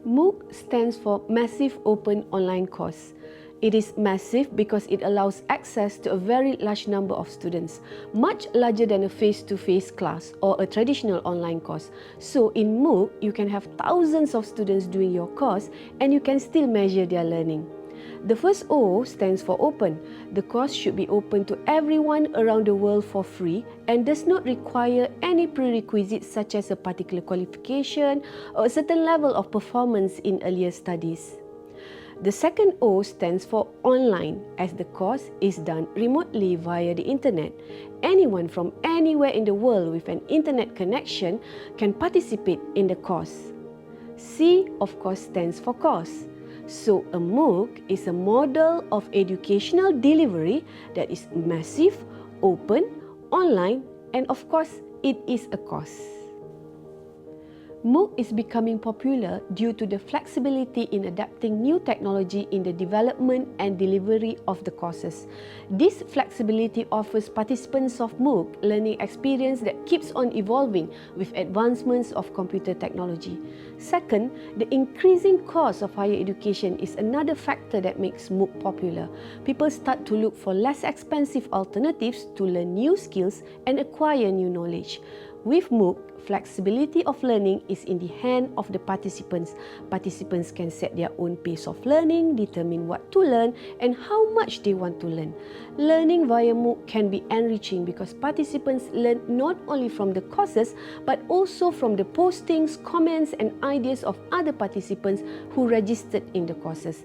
MOOC stands for Massive Open Online Course. It is massive because it allows access to a very large number of students, much larger than a face-to-face class or a traditional online course. So in MOOC, you can have thousands of students doing your course and you can still measure their learning. The first O stands for open. The course should be open to everyone around the world for free and does not require any prerequisites such as a particular qualification or a certain level of performance in earlier studies. The second O stands for online, as the course is done remotely via the internet. Anyone from anywhere in the world with an internet connection can participate in the course. C, of course, stands for course. So a MOOC is a model of educational delivery that is massive, open, online, and of course, it is a course. MOOC is becoming popular due to the flexibility in adapting new technology in the development and delivery of the courses. This flexibility offers participants of MOOC learning experience that keeps on evolving with advancements of computer technology. Second, the increasing cost of higher education is another factor that makes MOOC popular. People start to look for less expensive alternatives to learn new skills and acquire new knowledge. With MOOC, flexibility of learning is in the hand of the participants. Participants can set their own pace of learning, determine what to learn and how much they want to learn. Learning via MOOC can be enriching because participants learn not only from the courses but also from the postings, comments and ideas of other participants who registered in the courses.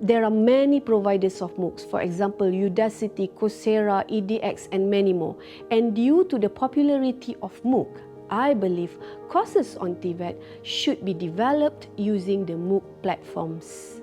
There are many providers of MOOCs, for example, Udacity, Coursera, edX and many more. And due to the popularity of MOOC, I believe courses on TVET should be developed using the MOOC platforms.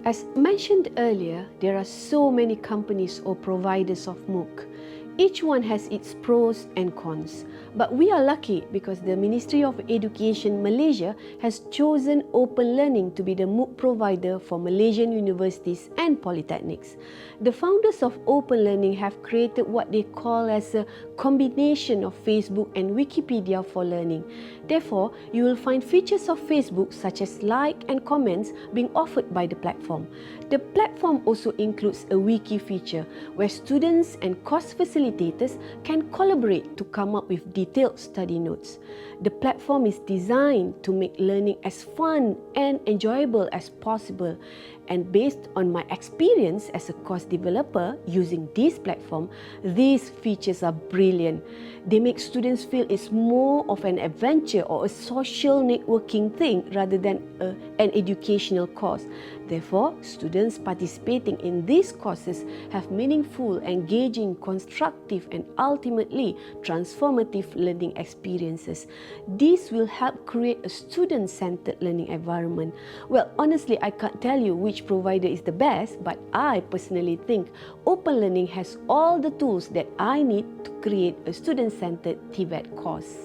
As mentioned earlier, there are so many companies or providers of MOOC. Each one has its pros and cons, but we are lucky because the Ministry of Education Malaysia has chosen Open Learning to be the MOOC provider for Malaysian universities and polytechnics. The founders of Open Learning have created what they call as a combination of Facebook and Wikipedia for learning. Therefore, you will find features of Facebook such as like and comments being offered by the platform. The platform also includes a wiki feature where students and course facilitators can collaborate to come up with detailed study notes. The platform is designed to make learning as fun and enjoyable as possible. And based on my experience as a course developer using this platform, these features are brilliant. They make students feel it's more of an adventure or a social networking thing rather than an educational course. Therefore, students participating in these courses have meaningful, engaging, constructive and ultimately transformative learning experiences. This will help create a student-centered learning environment. Well, honestly, I can't tell you which provider is the best, but I personally think Open Learning has all the tools that I need to create a student-centered TVET course.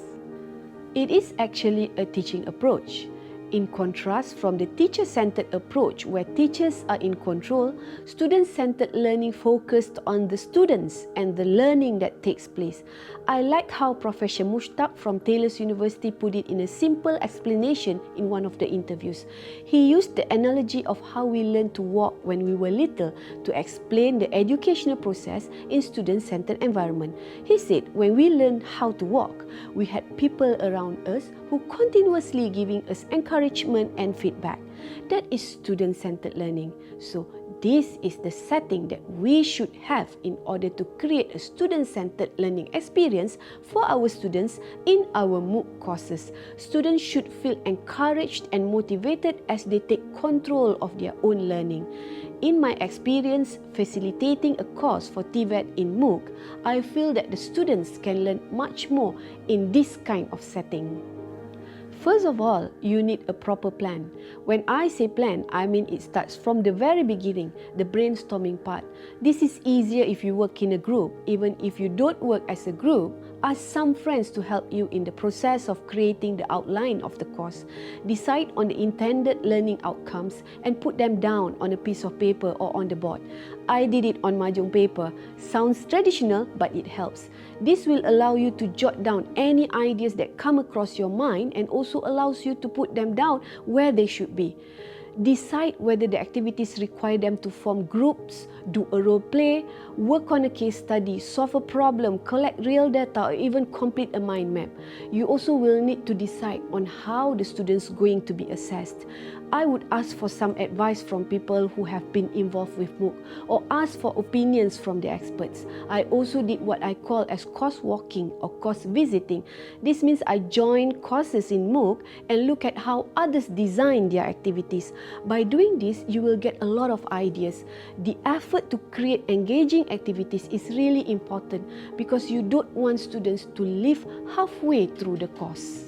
It is actually a teaching approach. In contrast from the teacher-centered approach where teachers are in control, student-centered learning focused on the students and the learning that takes place. I like how Professor Mushtaq from Taylor's University put it in a simple explanation in one of the interviews. He used the analogy of how we learned to walk when we were little to explain the educational process in student-centered environment. He said when we learned how to walk, we had people around us who continuously giving us encouragement and feedback. That is student-centered learning. So this is the setting that we should have in order to create a student-centered learning experience for our students in our MOOC courses. Students should feel encouraged and motivated as they take control of their own learning. In my experience facilitating a course for TVET in MOOC, I feel that the students can learn much more in this kind of setting. First of all, you need a proper plan. When I say plan, I mean it starts from the very beginning, the brainstorming part. This is easier if you work in a group. Even if you don't work as a group, ask some friends to help you in the process of creating the outline of the course. Decide on the intended learning outcomes and put them down on a piece of paper or on the board. I did it on mahjong paper. Sounds traditional, but it helps. This will allow you to jot down any ideas that come across your mind and also allows you to put them down where they should be. Decide whether the activities require them to form groups, do a role play, work on a case study, solve a problem, collect real data, or even complete a mind map. You also will need to decide on how the students are going to be assessed. I would ask for some advice from people who have been involved with MOOC or ask for opinions from the experts. I also did what I call as course walking or course visiting. This means I join courses in MOOC and look at how others design their activities. By doing this, you will get a lot of ideas. The effort to create engaging activities is really important because you don't want students to leave halfway through the course.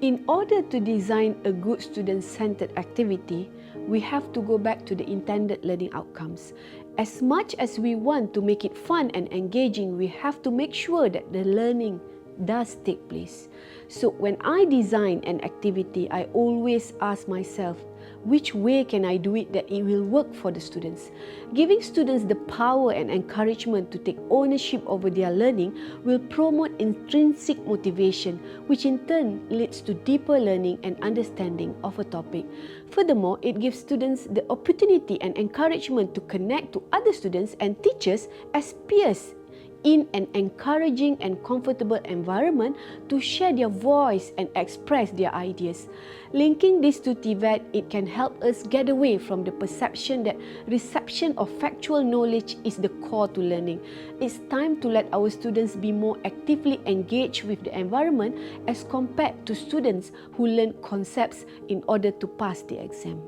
In order to design a good student-centered activity, we have to go back to the intended learning outcomes. As much as we want to make it fun and engaging, we have to make sure that the learning does take place. So when I design an activity, I always ask myself, which way can I do it that it will work for the students? Giving students the power and encouragement to take ownership over their learning will promote intrinsic motivation, which in turn leads to deeper learning and understanding of a topic. Furthermore, it gives students the opportunity and encouragement to connect to other students and teachers as peers in an encouraging and comfortable environment to share their voice and express their ideas. Linking this to TVET, it can help us get away from the perception that reception of factual knowledge is the core to learning. It's time to let our students be more actively engaged with the environment as compared to students who learn concepts in order to pass the exam.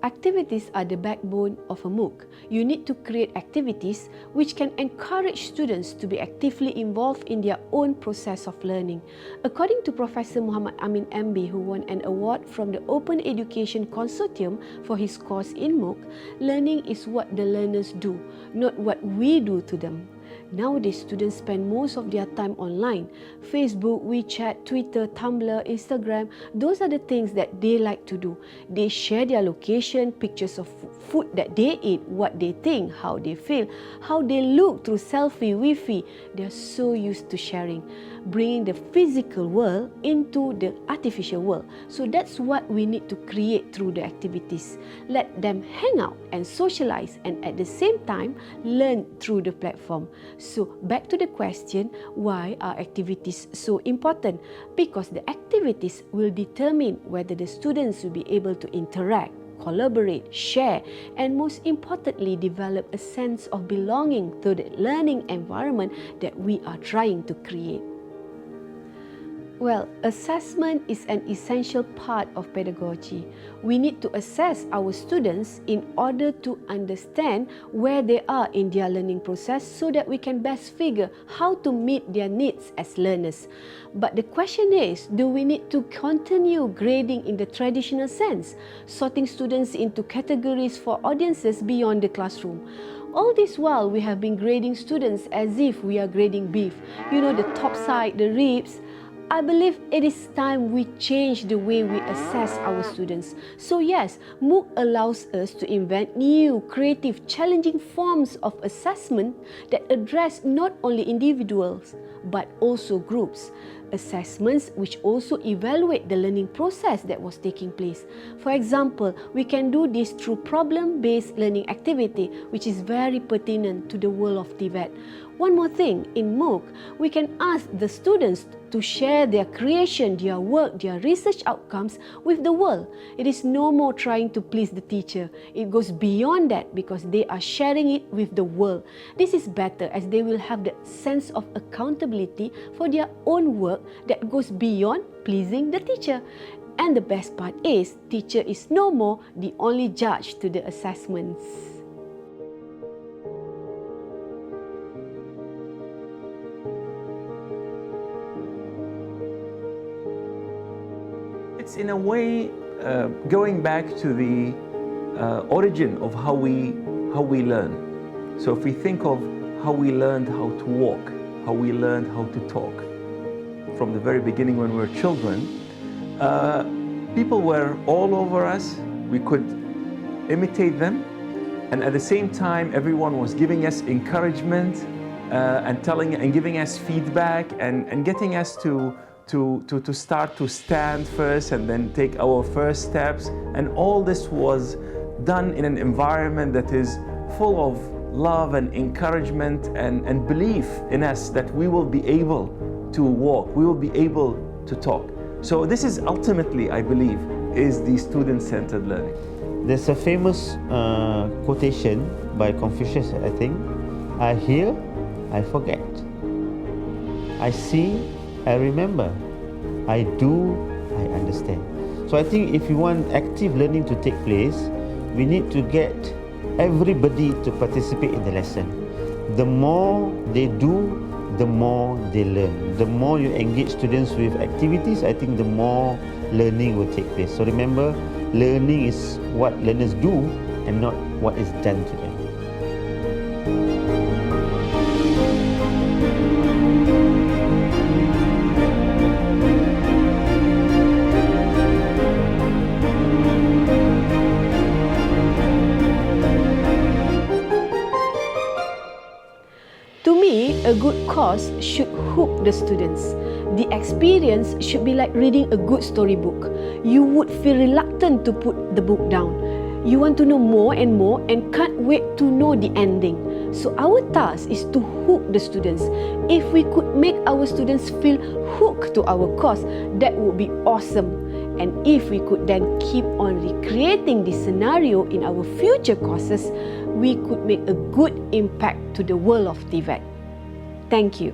Activities are the backbone of a MOOC. You need to create activities which can encourage students to be actively involved in their own process of learning. According to Professor Muhammad Amin MB, who won an award from the Open Education Consortium for his course in MOOC, learning is what the learners do, not what we do to them. Nowadays, students spend most of their time online. Facebook, WeChat, Twitter, Tumblr, Instagram, those are the things that they like to do. They share their location, pictures of food that they eat, what they think, how they feel, how they look through selfie, Wi-Fi. They are so used to sharing, bringing the physical world into the artificial world. So that's what we need to create through the activities. Let them hang out and socialize and at the same time learn through the platform. So back to the question, why are activities so important? Because the activities will determine whether the students will be able to interact, collaborate, share, and most importantly, develop a sense of belonging to the learning environment that we are trying to create. Well, assessment is an essential part of pedagogy. We need to assess our students in order to understand where they are in their learning process so that we can best figure how to meet their needs as learners. But the question is, do we need to continue grading in the traditional sense, sorting students into categories for audiences beyond the classroom? All this while, we have been grading students as if we are grading beef. You know, the top side, the ribs. I believe it is time we change the way we assess our students. So yes, MOOC allows us to invent new, creative, challenging forms of assessment that address not only individuals but also groups. Assessments which also evaluate the learning process that was taking place. For example, we can do this through problem-based learning activity, which is very pertinent to the world of TVET. One more thing, in MOOC, we can ask the students to share their creation, their work, their research outcomes with the world. It is no more trying to please the teacher. It goes beyond that because they are sharing it with the world. This is better as they will have the sense of accountability for their own work that goes beyond pleasing the teacher. And the best part is, teacher is no more the only judge to the assessments. It's in a way going back to the origin of how we learn. So if we think of how we learned how to walk, how we learned how to talk. From the very beginning when we were children, people were all over us. We could imitate them. And at the same time, everyone was giving us encouragement and giving us feedback and getting us to start to stand first and then take our first steps. And all this was done in an environment that is full of love and encouragement and belief in us that we will be able to walk, we will be able to talk. So this is ultimately, I believe, is the student-centered learning. There's a famous quotation by Confucius, I think. I hear, I forget. I see, I remember. I do, I understand. So I think if you want active learning to take place, we need to get everybody to participate in the lesson. The more they do, the more they learn. The more you engage students with activities, I think the more learning will take place. So remember, learning is what learners do and not what is done to them. To me, a good course should hook the students. The experience should be like reading a good storybook. You would feel reluctant to put the book down. You want to know more and more and can't wait to know the ending. So our task is to hook the students. If we could make our students feel hooked to our course, that would be awesome. And if we could then keep on recreating this scenario in our future courses, we could make a good impact to the world of TVET. Thank you.